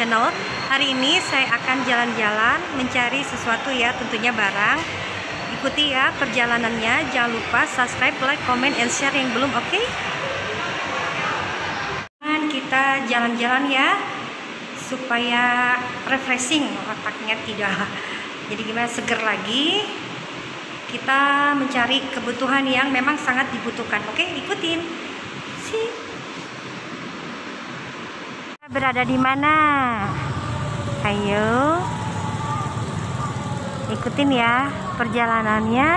channel. Hari ini saya akan jalan-jalan mencari sesuatu ya, tentunya barang. Ikuti ya perjalanannya, jangan lupa subscribe, like, comment, and share yang belum, oke? Dan kita jalan-jalan ya, supaya refreshing otaknya, tidak jadi gimana, seger lagi. Kita mencari kebutuhan yang memang sangat dibutuhkan, oke? Ikutin. Berada di mana? Ayo ikutin ya perjalanannya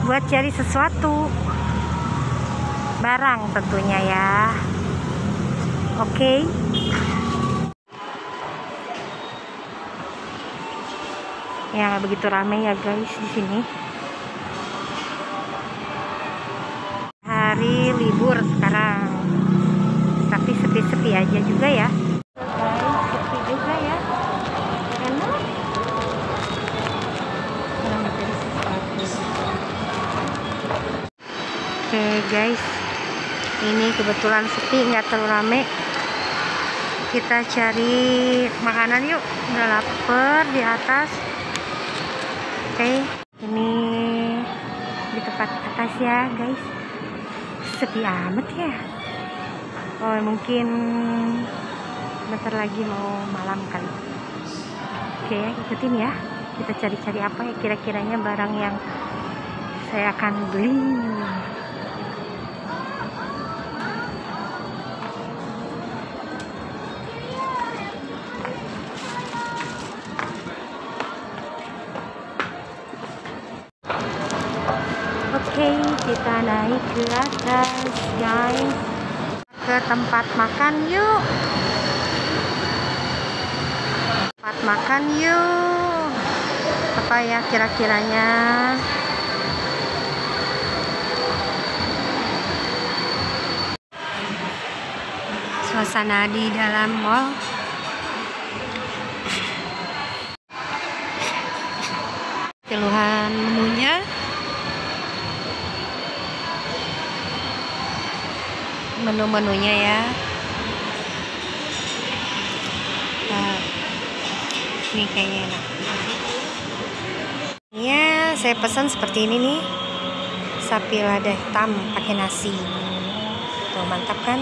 buat cari sesuatu barang tentunya ya. Oke. Ya nggak begitu ramai ya guys di sini. Hari libur sekarang, tapi sepi-sepi aja juga ya guys, sepi juga ya, enak. Oke guys, ini kebetulan sepi, nggak terlalu rame. Kita cari makanan yuk, udah lapar di atas. Oke, ini di tempat atas ya guys, sepi amat ya. Oh mungkin bentar lagi mau malam kali. Oke ikutin ya, kita cari-cari apa ya kira-kiranya barang yang saya akan beli. Oke, kita naik ke atas guys, ke tempat makan yuk. Tempat makan yuk. Apa ya kira-kiranya? Suasana di dalam mall. Keluhan menunya. Menu-menunya ya. Nah, ini kayaknya enak. Ya, saya pesan seperti ini nih. Sapi lada hitam pakai nasi. Tuh, mantap kan?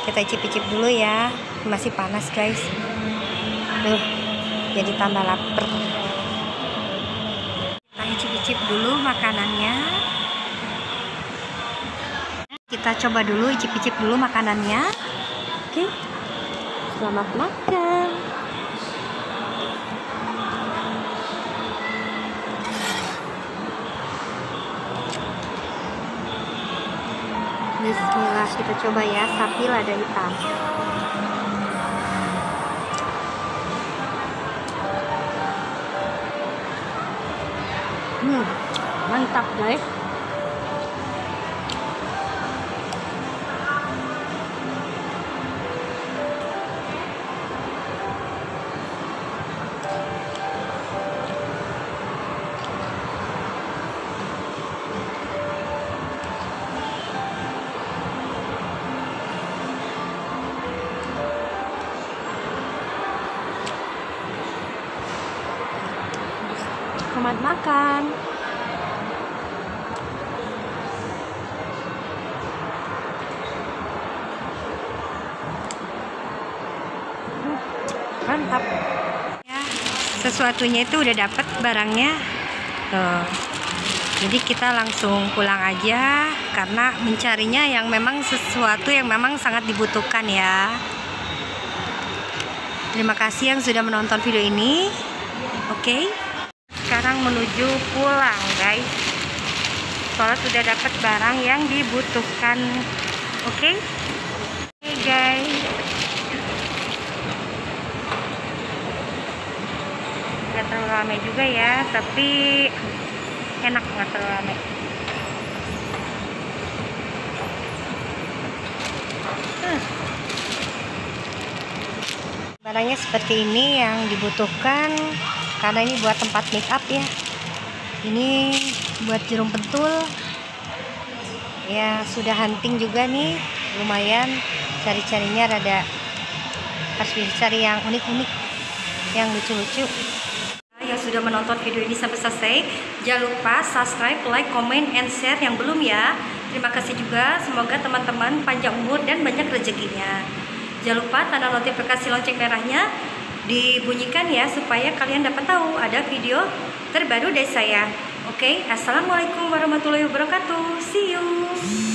Kita icip-icip dulu ya. Masih panas, guys. Tuh, jadi tambah lapar. Kita icip-icip dulu makanannya. Kita coba dulu, icip-icip dulu makanannya. Oke, selamat makan. Bismillah, kita coba ya sapi lada hitam. Mantap guys. Selamat makan. Mantap ya, sesuatunya itu udah dapet barangnya tuh. Jadi kita langsung pulang aja karena mencarinya yang memang sesuatu yang memang sangat dibutuhkan ya. Terima kasih yang sudah menonton video ini. Oke, sekarang menuju pulang guys, soalnya sudah dapat barang yang dibutuhkan. Oke guys, nggak terlalu ramai juga ya, tapi enak, nggak terlalu ramai. Barangnya seperti ini yang dibutuhkan. Karena ini buat tempat make up ya. Ini buat jarum pentul. Ya sudah hunting juga nih, lumayan cari-carinya rada harus bisa cari yang unik-unik, yang lucu-lucu. Yang sudah menonton video ini sampai selesai, jangan lupa subscribe, like, comment, and share yang belum ya. Terima kasih juga, semoga teman-teman panjang umur dan banyak rezekinya. Jangan lupa tanda notifikasi lonceng merahnya dibunyikan ya, supaya kalian dapat tahu ada video terbaru dari saya. Oke, assalamualaikum warahmatullahi wabarakatuh. See you.